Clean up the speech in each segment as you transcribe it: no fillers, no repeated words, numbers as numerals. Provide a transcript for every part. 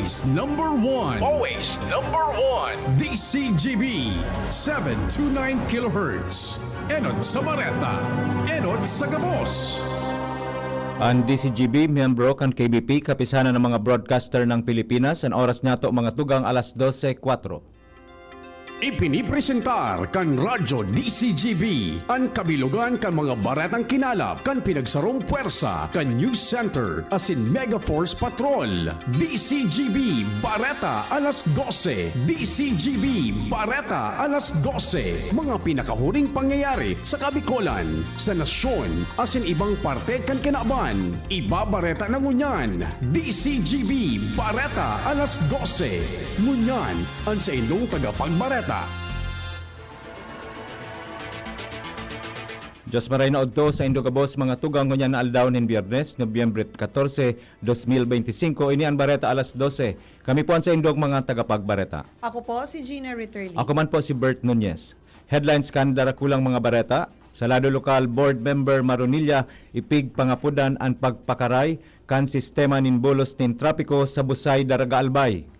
Always number one. Always number one. DCGB 729 kHz. Enod sa Bareta. Enod sa Gabos. Ang DCGB, miyembro kan KBP, kapisanan ng mga broadcaster ng Pilipinas. Ang oras niya to mga tugang alas 12:04. Ipinipresentar kan Radyo DCGB ang kabilugan kan mga baretang kinalap kan pinagsarong puwersa kan News Center asin Mega Force Patrol. DCGB Bareta alas 12. DCGB Bareta alas 12. Mga pinakahuling pangyayari sa Kabikolan, sa nasyon asin ibang parte kan kinaban. Ibabareta na ngunyan. DCGB Bareta alas 12. Ngunyan ang sa inyong tagapagbareta. Diyos maray na odto sa Indogabos mga tugang ngunyan na aldaw nin Biyernes, Nobyembre 14, 2025. Ini ang bareta alas 12. Kami po ang sa Indog mga tagapagbareta. Ako po si Gina Ritterly. Ako man po si Bert Nunez. Headlines kan darakulang mga bareta. Sa lado lokal board member Marunilla ipig pangapudan ang pagpakaray kan sistema nin bolos nin trapiko sa Busay Daraga Albay.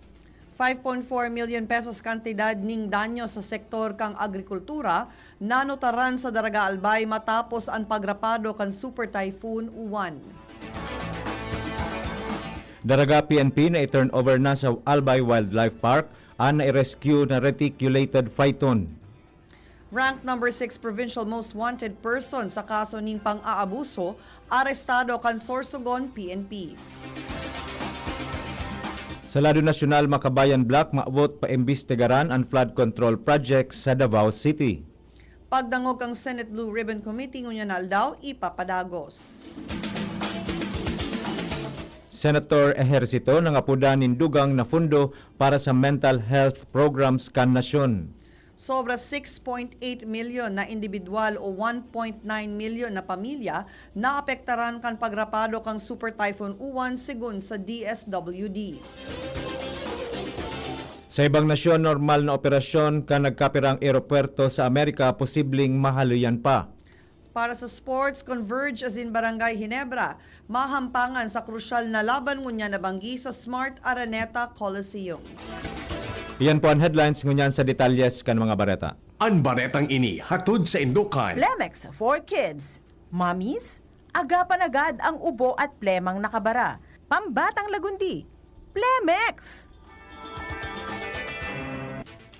5.4 million pesos kantidad ning danyo sa sektor kang agrikultura nanutaran sa Daraga Albay matapos ang pagrapado kan Super Typhoon Uwan. Daraga PNP na i-turnover na sa Albay Wildlife Park ang na-rescue na reticulated phyton. Ranked number 6 provincial most wanted person sa kaso ning pang-aabuso, arestado kan Sorsogon PNP. Sa lado nasyonal Makabayan Block, maabot pa imbestigaran ang flood control project sa Davao City. Pagdangog ang Senate Blue Ribbon Committee ngunyan aldaw ipapadagos. Senator Ejercito nangapudan nin dugang na fundo para sa mental health programs kan nasyon. Sobra 6.8 million na individual o 1.9 million na pamilya na apektaran kan pagrapado kang Super Typhoon Uwan sigun sa DSWD. Sa ibang nasyon, normal na operasyon kan nagkapirang eropuerto sa Amerika posibleng mahaluyan pa. Para sa sports, Converge as in Barangay Ginebra, mahampangan sa krusyal na laban ngunya na banggi sa Smart Araneta Coliseum. Iyan po ang headlines ngunyan sa detalyes kan mga bareta. Ang baretang ini hatod sa Indukan. Plemex for Kids. Mommies, agapan agad ang ubo at plemang nakabara. Pambatang lagundi. Plemex!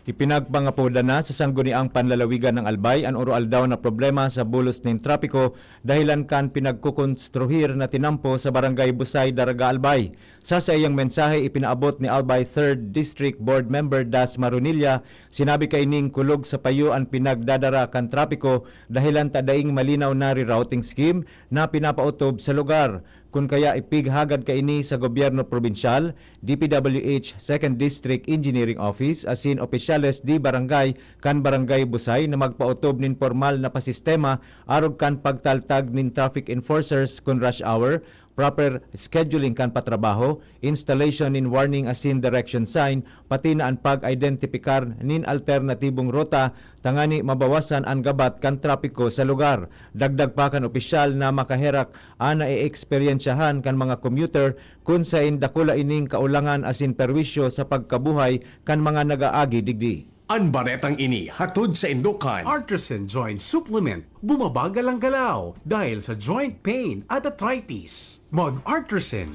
Ipinagpangapoda na sa sangguniang panlalawigan ng Albay ang oroal daw na problema sa bulos ng trapiko dahilan kan pinagkukonstruhir na tinampo sa barangay Busay, Daraga Albay. Sa iyang mensahe ipinaabot ni Albay 3rd District Board Member Das Marunilla, sinabi kay ning kulog sa payo ang pinagdadara kan trapiko dahilan tadaing malinaw na rerouting scheme na pinapautob sa lugar. Kung kaya ipighagad kaini sa gobyerno probinsyal, DPWH 2nd District Engineering Office asin opisyales di barangay kan barangay Busay na magpautob nin formal na pasistema arog kan pagtaltag nin traffic enforcers kun rush hour, proper scheduling kan patrabaho, installation nin warning asin direction sign, pati na ang pag-identifikar nin alternatibong ruta tangani mabawasan ang gabat kan trapiko sa lugar. Dagdag pa kan opisyal na makaherak ana e-eksperyensyahan kan mga commuter kun sa indakula ining kaulangan asin perwisyo sa pagkabuhay kan mga nagaagi digdi. Ang baretang ini hatod sa Indukan. Artisan Joint Supplement. Bumabagal ang galaw dahil sa joint pain at arthritis. Mag-Artisan.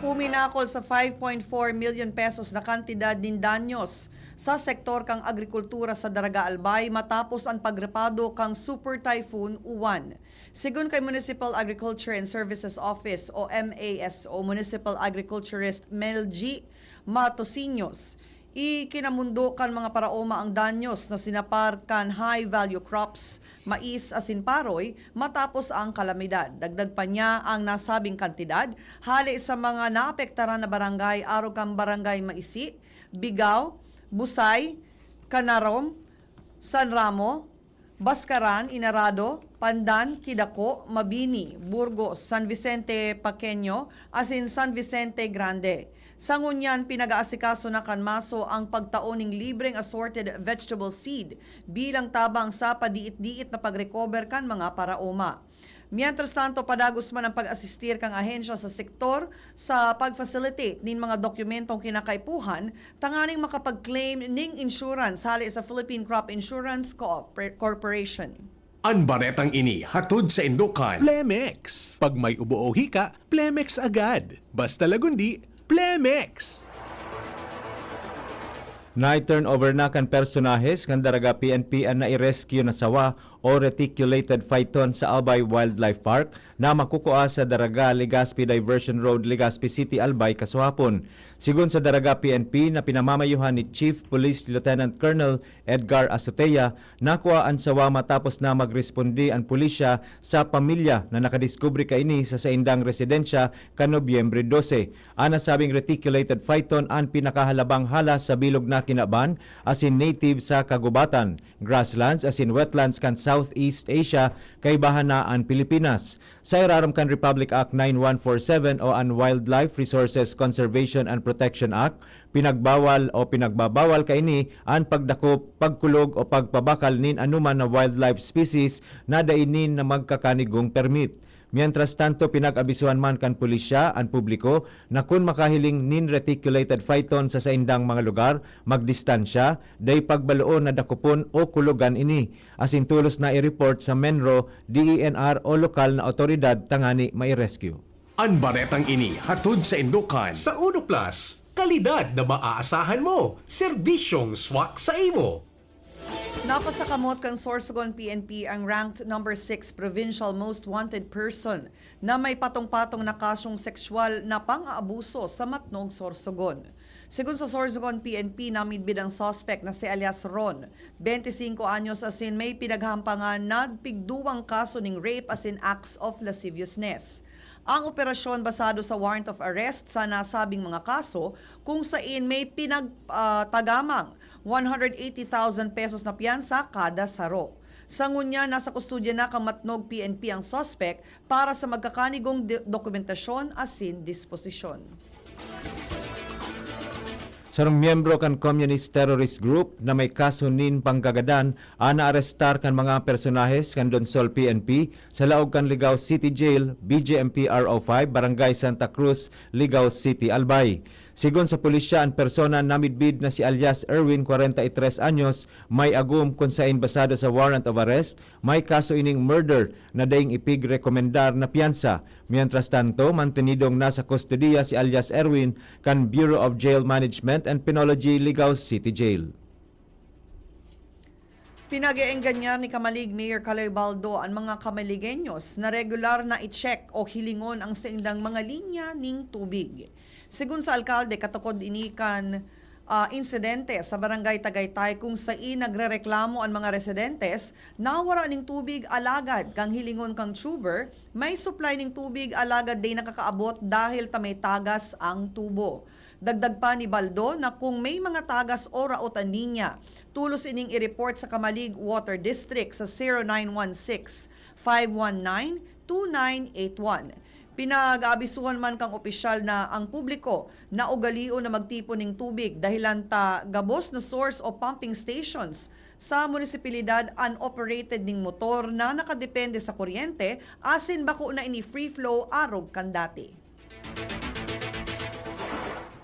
Puminakol sa 5.4 million pesos na kantidad din danyos sa sektor kang agrikultura sa Daraga Albay matapos ang pagrapado kang Super Typhoon Uwan. Sigun kay Municipal Agriculture and Services Office o MASO Municipal Agriculturist Mel G. Matosinos, ikinamundo kan mga paraoma ang danyos na sinapar kan high-value crops, mais asin paroy matapos ang kalamidad. Dagdag pa niya ang nasabing kantidad hali sa mga naapektaran na barangay araw kang barangay Maisi, Bigaw, Busay, Canarom, San Ramo, Baskaran, Inarado, Pandan, Kidako, Mabini, Burgos, San Vicente Paqueño, asin San Vicente Grande. Sa ngunyan, pinag-aasikaso na kanmaso ang pagtaoning libreng assorted vegetable seed bilang tabang sa padiit-diit na pag-recover kan mga paraoma. Mientras tanto, padagos man ang pag-asistir kang ahensya sa sektor sa pag-facilitate nin mga dokumentong kinakaipuhan, tanganing makapag-claim ning insurance hali sa Philippine Crop Insurance Corporation. Ang baretang ini hatod sa Indukan. Plemex. Pag may ubo o hika, Plemex agad. Basta lagundi, Plemex. Na-turnover na kan personahes kan daraga PNP ang nai-rescue na sawa o reticulated phyton sa Albay Wildlife Park na makukuha sa daraga Legazpi Diversion Road, Legazpi City, Albay kasuhapon. Sigun sa daraga PNP na pinamamayuhan ni Chief Police Lieutenant Colonel Edgar Azotea, nakuha ang sawa matapos na magrespondi ang pulisya sa pamilya na nakadiskubre kaini sa saindang residensya kan Nobyembre 12. Ana sabing reticulated phyton ang pinakahalabang halas sa bilog na kinaban asin native sa kagubatan, grasslands asin wetlands kan Southeast Asia kay bahana ang Pilipinas. Sa iraram kan Republic Act 9147 o ang Wildlife Resources Conservation and Protection Act, pinagbabawal kaini ang pagdakop, pagkulog o pagpabakal nin anuman na wildlife species na dainin na magkakanigong permit. Mientras tanto, pinag-abisuhan man kan pulisya ang publiko na kung makahiling nin reticulated phyton sa saindang mga lugar, magdistansya, day pagbaluon na dakupon o kulugan ini. Asin tulos na i-report sa Menro, DENR o lokal na otoridad tangani mai-rescue. Ang baretang ini hatod sa Indukan. Sa Uno Plus, kalidad na maaasahan mo. Serbisyong swak sa imo. Napasakamot kang Sorsogon PNP ang ranked number 6 provincial most wanted person na may patong-patong na kasyong sexual na pang-aabuso sa Matnog, Sorsogon. Sigun sa Sorsogon PNP, namidbid ang suspect na si alias Ron, 25 anyos asin may pinaghampangan nagpigduwang kaso ning rape asin acts of lasciviousness. Ang operasyon basado sa warrant of arrest sa nasabing mga kaso kung saan may pinagtagamang 180,000 pesos na piyansa kada saro. Sa ngunya, nasa kustudya na kang Matnog PNP ang suspect para sa magkakanigong dokumentasyon asin disposisyon. Sarong miyembro kan communist terrorist group na may kaso nin panggagadan, ana-arestar kan mga personahes kan Donsol PNP sa laog kan Ligao City Jail, BJMP RO5, Barangay Santa Cruz, Ligao City, Albay. Sigon sa pulisya, ang persona namidbid na si alias Erwin, 43 anyos, may agum kung sain basado sa warrant of arrest, may kaso ining murder na daing ipig-rekomendar na piyansa. Mientras tanto, mantenidong nasa kustodiya si alias Erwin kan Bureau of Jail Management and Penology, Ligao City Jail. Pinag-iengganyan ni Kamalig Mayor Caloy Baldo ang mga Kamaligenyos na regular na i-check o hilingon ang saindang mga linya ning tubig. Sigun sa alkalde, katukod inikan insidente sa barangay Tagaytay kung saan nagrereklamo ang mga residentes na wala ning tubig alagad kang hilingon kang tuber, may supply ning tubig alagad day nakakaabot dahil tamay tagas ang tubo. Dagdag pa ni Baldo na kung may mga tagas o rautan linya, tulos ining i-report sa Kamalig Water District sa 0916-519-2981. Pinag-aabisuhan man kang opisyal na ang publiko na ugalio na magtipon ng tubig dahilan ta gabos na source o pumping stations sa munisipalidad unoperated ning motor na nakadepende sa kuryente asin bako na ini free flow arog kandati.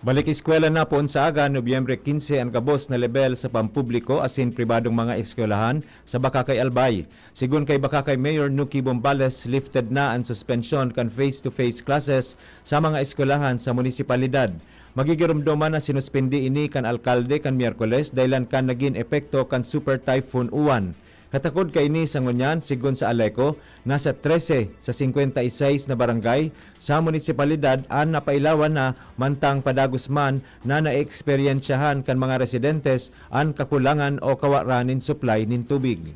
Balik eskwela na po sa aga, Nobyembre 15 ang gabos na level sa pampubliko asin pribadong mga eskwelahan sa Bakakay, Albay. Sigun kay Bakakay Mayor Nuki Bombales, lifted na ang suspension kan face-to-face classes sa mga eskwelahan sa munisipalidad. Magigirumduman na sinuspindi ini kan alkalde kan Miyerkules dahilan kan naging epekto kan Super Typhoon Uwan. Katakod kay ini sa ngunyan, sigun sa Aleco, nasa 13 sa 56 na barangay sa munisipalidad ang napailawan na mantang padagusman na naeksperyensyahan kan mga residentes ang kakulangan o kawaranin supply nin tubig.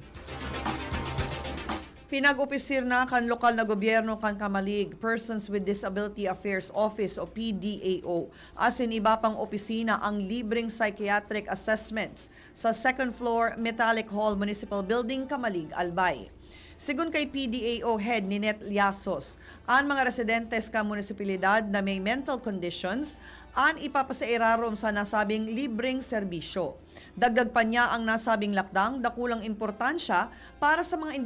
Pinag-opisir na kan lokal na gobyerno kan Kamalig, Persons with Disability Affairs Office o PDAO, asin iba pang opisina ang libreng psychiatric assessments sa second floor Metallic Hall Municipal Building, Kamalig, Albay. Sigun kay PDAO Head Ninette Liasos, ang mga residentes ka munisipalidad na may mental conditions an ipapasairarom sa nasabing libreng serbisyo. Dagdag pa niya ang nasabing lakdang dakulang importansya para sa mga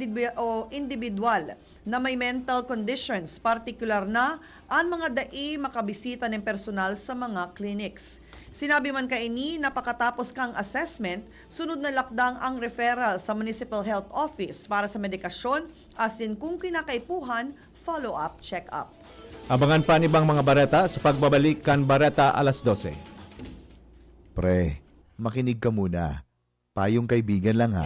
individual na may mental conditions, partikular na ang mga dai makabisita ng personal sa mga clinics. Sinabi man kaini na pakatapos kang assessment, sunod na lakdang ang referral sa Municipal Health Office para sa medikasyon asin kung kinakaipuhan, follow-up check-up. Abangan pa ang ibang mga bareta sa pagbabalik kan Bareta alas 12. Pre, makinig ka muna. Payong kaibigan lang ha.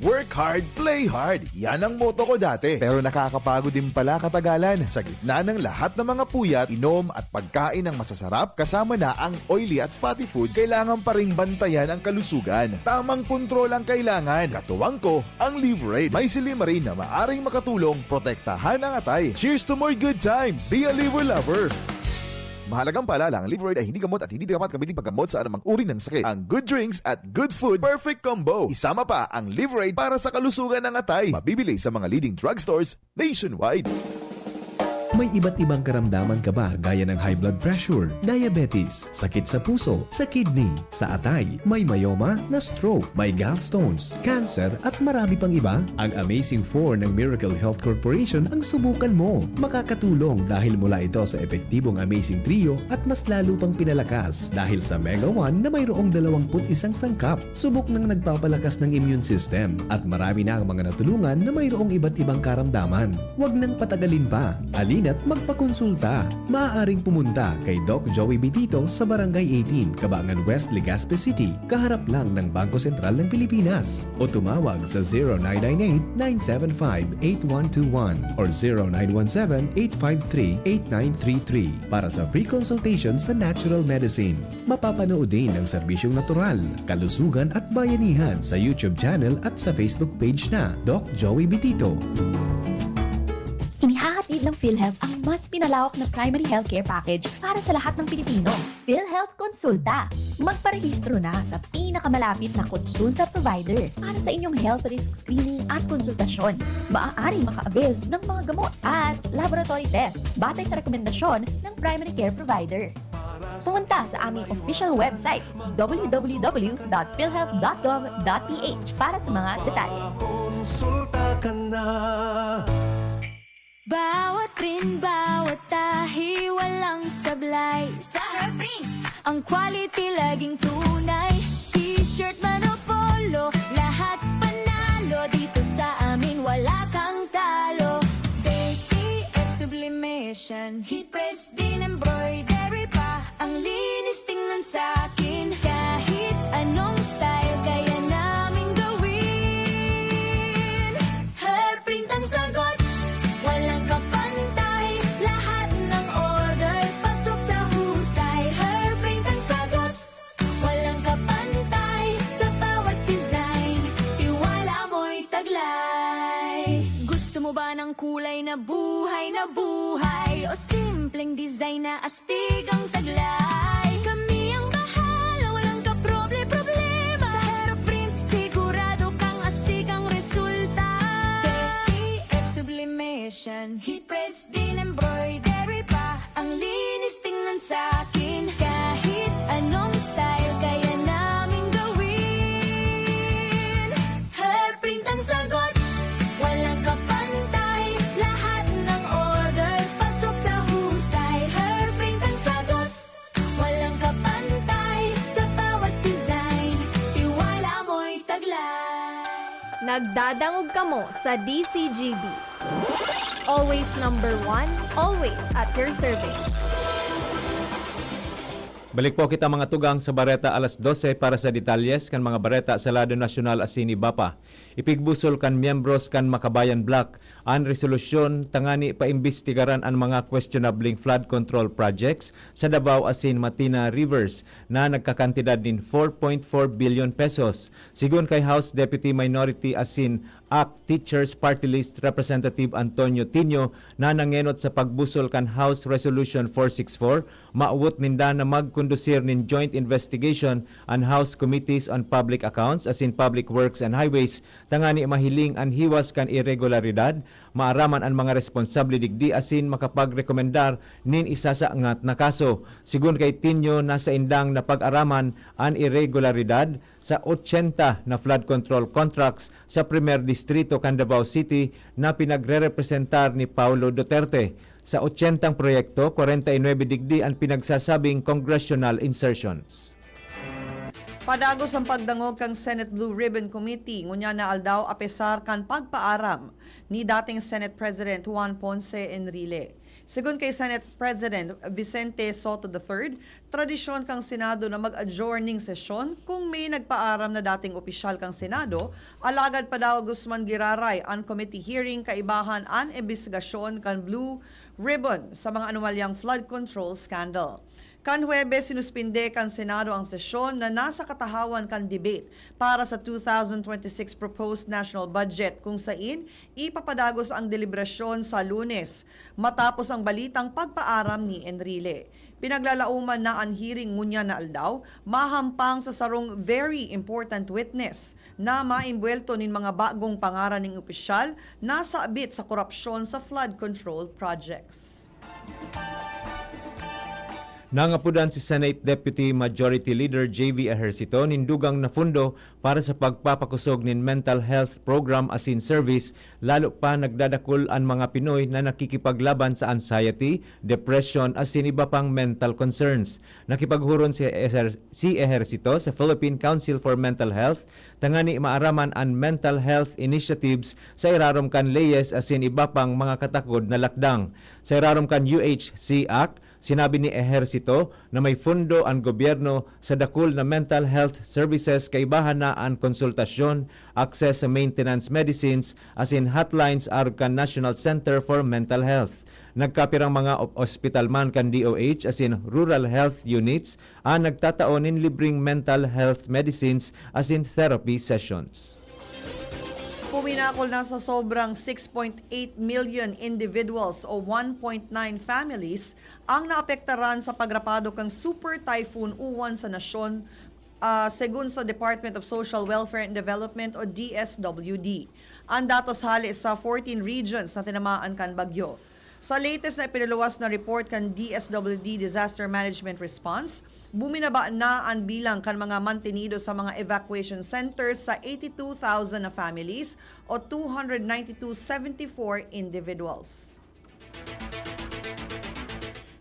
Work hard, play hard. Yan ang motto ko dati. Pero nakakapagod din pala katagalan. Sa gitna ng lahat ng mga puyat, inom at pagkain ng masasarap, kasama na ang oily at fatty foods, kailangan pa ring bantayan ang kalusugan. Tamang kontrol ang kailangan. Katuwang ko, ang Liverade. May silimarin na maaring makatulong protektahan ang atay. Cheers to more good times. Be a liver lover. Mahalagang paalala, ang Liverade ay hindi gamot at hindi dapat gamitin paggamot sa anumang uri ng sakit. Ang good drinks at good food, perfect combo. Isama pa ang Liverade para sa kalusugan ng atay. Mabibili sa mga leading drugstores nationwide. May iba't ibang karamdaman ka ba gaya ng high blood pressure, diabetes, sakit sa puso, sa kidney, sa atay, may myoma, na stroke, may gallstones, cancer at marami pang iba? Ang Amazing 4 ng Miracle Health Corporation ang subukan mo. Makakatulong dahil mula ito sa epektibong Amazing Trio at mas lalo pang pinalakas dahil sa Mega 1 na mayroong 21 sangkap. Subok ng nagpapalakas ng immune system at marami na ang mga natulungan na mayroong iba't ibang karamdaman. Huwag nang patagalin pa. At magpakonsulta. Maaaring pumunta kay Doc Joey Bitito sa Barangay 18, Cabangan West, Legazpi City, kaharap lang ng Bangko Sentral ng Pilipinas. O tumawag sa 0998-975-8121 or 0917-853-8933 para sa free consultation sa natural medicine. Mapapanood din ang serbisyong natural, kalusugan at bayanihan sa YouTube channel at sa Facebook page na Doc Joey Bitito. Inihahatid ng PhilHealth ang mas pinalawak na primary healthcare package para sa lahat ng Pilipino. PhilHealth Konsulta. Magparehistro na sa pinakamalapit na konsulta provider para sa inyong health risk screening at konsultasyon. Maaaring maka-avail ng mga gamot at laboratory test batay sa rekomendasyon ng primary care provider. Pumunta sa aming official website www.philhealth.gov.ph para sa mga detalye. Bawat print, bawat tahi, walang sablay. Sa Hairprint, ang quality laging tunay. T-shirt man o polo, lahat panalo. Dito sa amin, wala kang talo. KTF Sublimation, heat press din embroidery pa. Ang linis tingnan sa'kin, kahit anong style kaya namin gawin. Hairprint ang sagot, walang kapantay, lahat ng orders pasok sa husay. Hairprint ang sagot, walang kapantay, sa bawat design, tiwala mo'y taglay. Gusto mo ba ng kulay na buhay o simpleng design na astig ang taglay? Kami ang bahala, walang kaproble-problema. Sa Hairprint, sigurado kang astig ang resulta. Sublimation, heat press din embroidery pa. Ang linis tingnan sa'kin, kahit anong style kaya namin gawin. Hairprint ang sagot, walang kapantay, lahat ng orders pasok sa husay. Hairprint ang sagot, walang kapantay, sa bawat design, tiwala mo'y taglay. Nagdadangog ka mo sa DCGB. Always number 1, always at your service. Balik po kita mga tugang sa Bareta alas 12 para sa detalyes kan mga bareta sa Lado Nasyonal asini Bapa. Ipigbusol kan miyembros kan Makabayan Block an resolusyon tangani paimbestigaran ang mga questionabling flood control projects sa Davao asin Matina Rivers na nagkakantidad din 4.4 billion pesos. Sigun kay House Deputy Minority asin ACT Teachers Party List Representative Antonio Tino na nangenot sa pagbusol kan House Resolution 464, maawot ninda na magkundisyon kondusir nin joint investigation an House Committees on Public Accounts as in Public Works and Highways tangani mahiling an hiwas kan irregularidad, maaraman ang mga responsable digdi asin makapagrekomendar nin isa sa angat na kaso. Sigun kay Tinyo, nasa indang na pag-araman ang irregularidad sa 80 na flood control contracts sa Primer Distrito, Davao City na pinagre-representar ni Paulo Duterte. Sa 80 proyekto, 49 digdi ang pinagsasabing congressional insertions. Padagos ang pagdangog kang Senate Blue Ribbon Committee ngunya na aldaw apesar kan pagpaaram ni dating Senate President Juan Ponce Enrile. Sigun kay Senate President Vicente Soto III, tradisyon kang Senado na mag-adjourning sesyon kung may nagpaaram na dating opisyal kang Senado, alagad pa daw Guzman Giraray ang committee hearing kaibahan an investigasyon kan Blue Ribbon sa mga anomalyang flood control scandal. Kan Huwebes, sinuspinde kan Senado ang sesyon na nasa katahawan kan debate para sa 2026 proposed national budget kung saan ipapadagos ang deliberasyon sa Lunes matapos ang balitang pagpaaram ni Enrile. Pinaglalauman na ang hearing ngunya na aldaw, mahampang sa sarong very important witness na maimbwelto nin mga bagong pangaran ng opisyal na saabit sa korupsyon sa flood control projects. Nangapudan si Senate Deputy Majority Leader J.V. Ejercito nindugang na fundo para sa pagpapakusog nin mental health program asin service, lalo pa nagdadakol ang mga Pinoy na nakikipaglaban sa anxiety, depression asin iba pang mental concerns. Nakipaghuron si Ejercito sa Philippine Council for Mental Health tangani maaraman ang mental health initiatives sa irarom kan leyes asin iba pang mga katakod na lakdang. Sa irarom kan UHC Act, sinabi ni Ejercito na may fundo ang gobyerno sa dakul na mental health services kaibahan na ang konsultasyon, access sa maintenance medicines as in hotlines aron kan National Center for Mental Health. Nagkapirang mga ospital man kan DOH as in rural health units ang nagtataon in libreng mental health medicines as in therapy sessions. Puminakol na sa sobrang 6.8 million individuals o 1.9 families ang naapektaran sa pagrapado kang Super Typhoon Uwan sa nasyon segun sa Department of Social Welfare and Development o DSWD. Ang datos hali sa 14 regions na tinamaan kan bagyo. Sa latest na ipinalawas na report kan DSWD Disaster Management Response, buminaba na ang bilang kan mga mantenido sa mga evacuation centers sa 82,000 na families o 292,74 individuals.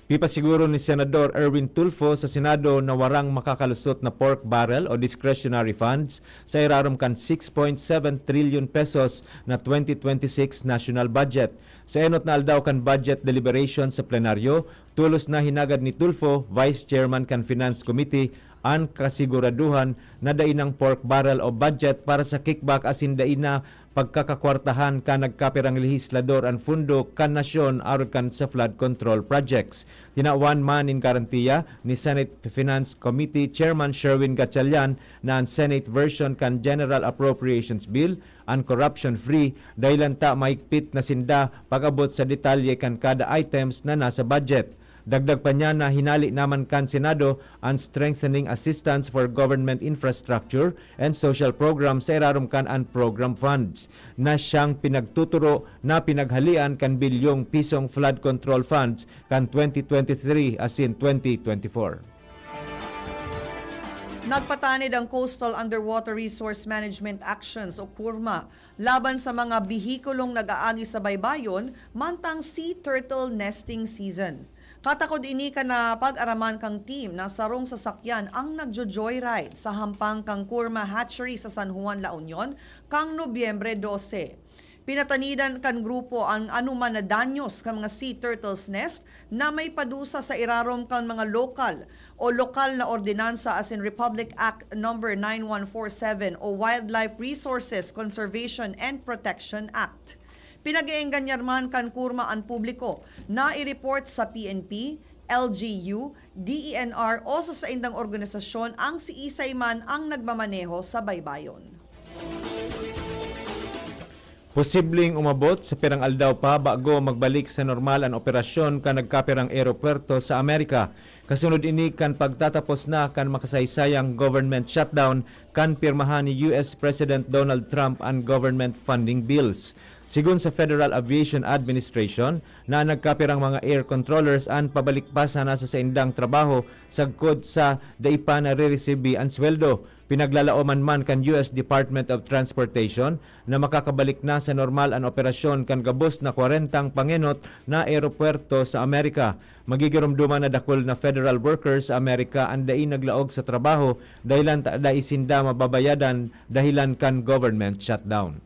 Pipasiguro ni Senador Erwin Tulfo sa Senado na warang makakalusot na pork barrel o discretionary funds sa irarom kan 6.7 trillion pesos na 2026 national budget. Sa enot na aldaw kan budget deliberation sa plenaryo, tulos na hinagad ni Tulfo, Vice Chairman kan Finance Committee, ang kasiguraduhan na dainang pork barrel o budget para sa kickback asin daina pagkakakwartahan ka nagkapirang lehislador ang fundo kan nasyon aron kan sa flood control projects. Tinawan man in garantiya ni Senate Finance Committee Chairman Sherwin Gatchalian na ang Senate version kan General Appropriations Bill ang corruption-free dahilan ta maigpit na sinda pag-abot sa detalye kan kada items na nasa budget. Dagdag pa niya na hinali naman kan Senado ang strengthening assistance for government infrastructure and social programs sa irarom kan ang program funds na siyang pinagtuturo na pinaghalian kan bilyong pisong flood control funds kan 2023 asin 2024. Nagpatanid ang Coastal Underwater Resource Management Actions o CURMA laban sa mga bihikulong nag-aagi sa baybayon mantang sea turtle nesting season. Katakod ini ka na pag-araman kang team na sarong sasakyan ang nagjo-joyride sa hampang kang Curma Hatchery sa San Juan, La Union kang Nobyembre 12. Pinatanidan kan grupo ang anuman na danyos kan mga sea turtles nest na may padusa sa irarom kan mga lokal na ordinansa as in Republic Act No. 9147 o Wildlife Resources Conservation and Protection Act. Pinag-iengganyar man kan kurma ang publiko na i-report sa PNP, LGU, DENR o sa indang organisasyon ang si Isay man ang nagmamaneho sa baybayon. Posibleng umabot sa pirang aldaw pa bago magbalik sa normal ang operasyon kan nagkapirang eropuerto sa Amerika. Kasunod ini kan pagtatapos na kan makasaysayang government shutdown kan pirmahan ni US President Donald Trump ang government funding bills. Sigun sa Federal Aviation Administration na nagkapirang mga air controllers ang pabalikpasa na sa indang trabaho sagkod sa daipa na re-receive ang sweldo. Pinaglalaoman man kan US Department of Transportation na makakabalik na sa normal ang operasyon kan gabos na 40 pangenot na eropuerto sa Amerika. Magigirumduman na dakol na federal workers sa Amerika ang dai naglaog sa trabaho dahilan da isinda mababayadan dahilan kan government shutdown.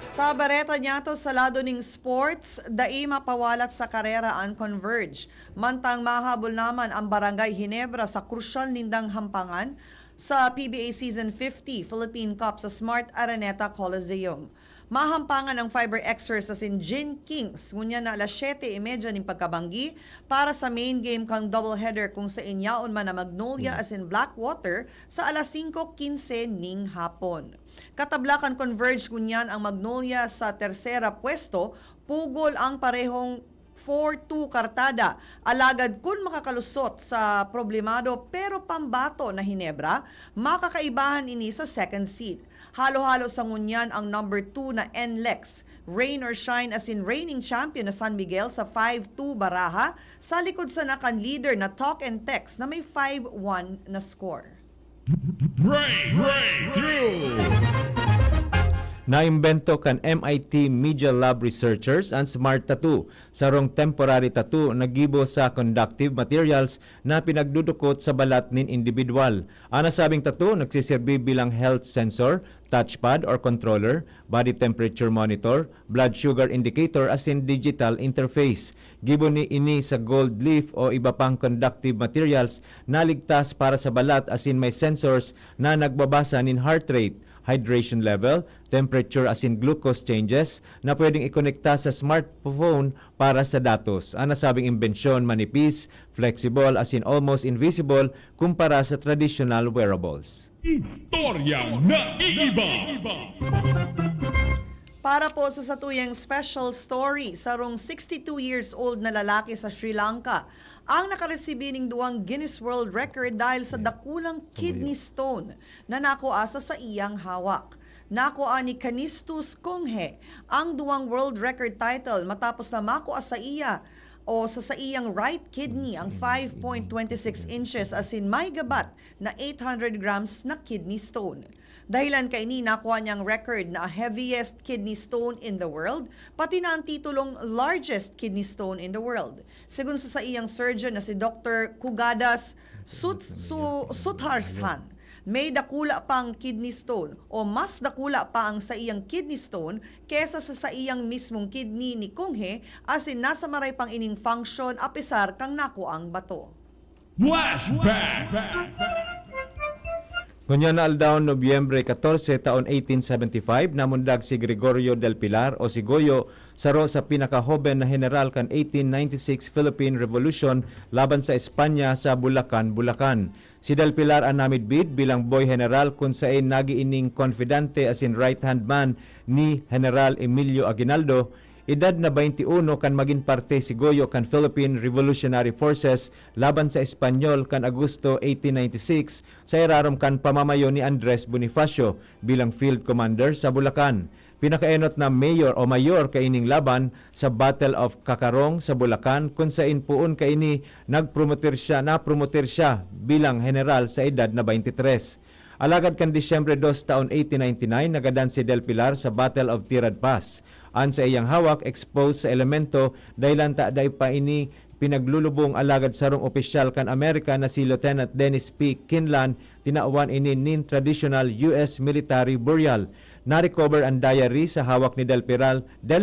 Sa bareta niya to sa lado ning sports, dai mapawalat sa karera ang Converge. Mantang mahabol naman ang Barangay Ginebra sa krusyal nindang hampangan sa PBA Season 50 Philippine Cup sa Smart Araneta Coliseum. Mahampangan ang Fiber Xers sa Gin Kings ngunya na alas 7:30 ning pagkabanggi para sa main game kang doubleheader kung sa inyaon man na Magnolia as in Blackwater sa alas 5:15 ning hapon. Katablakan Converge kunyan ang Magnolia sa tersera pwesto, pugol ang parehong 4-2 kartada. Alagad kun makakalusot sa problemado pero pambato na Ginebra, makakaibahan ini sa second seed. Halo-halo sa ngunyan ang number 2 na NLEX. Rain or shine as in reigning champion na San Miguel sa 5-2 baraha sa likod sa nakan leader na Talk and Text na may 5-1 na score. Naimbento kan MIT Media Lab researchers ang smart tattoo, sarong temporary tattoo na gibo sa conductive materials na pinagdudukot sa balat nin individual. Ang nasabing tattoo nagsiserbi bilang health sensor, touchpad or controller, body temperature monitor, blood sugar indicator as in digital interface. Gibo ni ini sa gold leaf o iba pang conductive materials na ligtas para sa balat as in may sensors na nagbabasa nin heart rate, hydration level, temperature as in glucose changes na pwedeng ikonekta sa smartphone para sa datos. Ang nasabing imbensyon manipis, flexible as in almost invisible kumpara sa traditional wearables. Istoryang naiiba! Para po sa satuyang special story, sarong 62 years old na lalaki sa Sri Lanka ang nakaresibi ng duwang Guinness World Record dahil sa dakulang kidney stone na nakuasa sa iyang hawak. Nakuha ni Kanistus Konghe ang duwang world record title matapos na makuha sa iya o sa iyang right kidney ang 5.26 inches as in may gabat na 800 grams na kidney stone. Dahilan kay ni nakuha niyang record na heaviest kidney stone in the world, pati na ang titulong largest kidney stone in the world. Sigun sa iyang surgeon na si Dr. Kugadas Sutharsan, may dakula pang kidney stone o mas dakula pa ang sa iyang kidney stone kesa sa iyang mismong kidney ni Konghe as in nasa maray pang ining function apisar kang nakuang bato. Flashback! Kunya na aldaw Nobyembre 14 taon 1875 namundag si Gregorio del Pilar o si Goyo saro sa pinakahoben na general kan 1896 Philippine Revolution laban sa Espanya sa Bulacan, Bulacan. Si Del Pilar ang namidbid bilang boy general kung saan nagiining confidante as in right-hand man ni General Emilio Aguinaldo. Edad na 21 kan maging parte si Goyo kan Philippine Revolutionary Forces laban sa Espanyol kan Agosto 1896 sa irarom kan pamamayo ni Andres Bonifacio bilang field commander sa Bulacan. Pinakaenot na mayor o mayor kaining laban sa Battle of Kakarong sa Bulacan kung saan puon kaini napromoter siya bilang general sa edad na 23. Alagad kan Disyembre 2 taon 1899 nagadan si Del Pilar sa Battle of Tirad Pass. An sa iyang hawak exposed sa elemento dahilan ta day pa ini pinaglulubong alagad sarong opisyal kan Amerika na si Lieutenant Dennis P. Kinlan tinauwan ini nin traditional US military burial. Na-recover ang diary sa hawak ni Del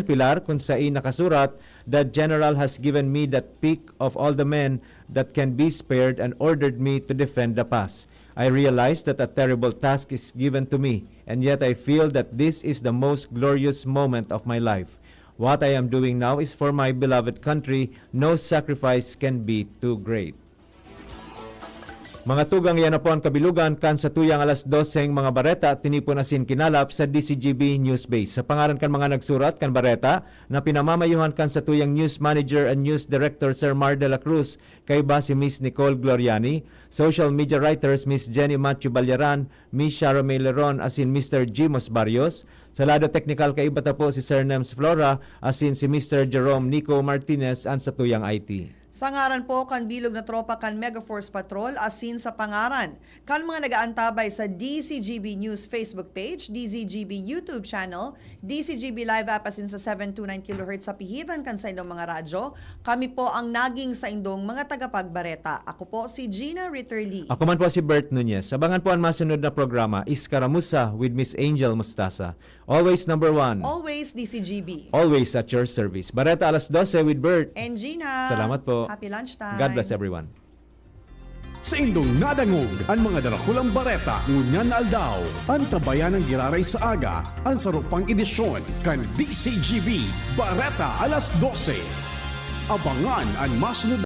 Pilar kung saan nakasurat, "The general has given me that pick of all the men that can be spared and ordered me to defend the pass. I realize that a terrible task is given to me, and yet I feel that this is the most glorious moment of my life. What I am doing now is for my beloved country. No sacrifice can be too great." Mga tugang yan na po ang kabilugan kan sa tuyang alas 12 mga bareta tinipon asin kinalap sa DCGB News Base. Sa pangalan kan mga nagsurat kan bareta na pinamamayuhan kan sa tuyang News Manager and News Director Sir Mar de la Cruz kay ba si Miss Nicole Gloriani, Social Media Writers Miss Jenny Matthew Balyaran, Miss Shara May Leron asin Mr. Jimos Barrios, sa lado technical kay iba po si Sir Nems Flora asin si Mr. Jerome Nico Martinez ang sa tuyang IT. Sa ngaran po kan bilog na tropa kan Megaforce Patrol asin sa pangaran kan mga nagaantabay sa DCGB News Facebook page, DCGB YouTube channel, DCGB Live app asin sa 729 kHz sa pihitan kan sa indong mga radyo. Kami po ang naging sa indong mga tagapagbareta. Ako po si Gina Ritterly. Ako man po si Bert Nunez. Abangan po ang masunod na programa, Iskaramusa with Miss Angel Mustasa. Always number 1. Always DCGB. Always at your service. Bareta alas 12 with Bert. And Gina. Salamat po. Happy lunchtime. God bless everyone. Sa indong nadangog, ang mga darakulang bareta, ngunyan na aldaw, ang tabayan ng giraray sa aga, ang sarupang edisyon, kan DCGB, Bareta alas 12. Abangan ang masunod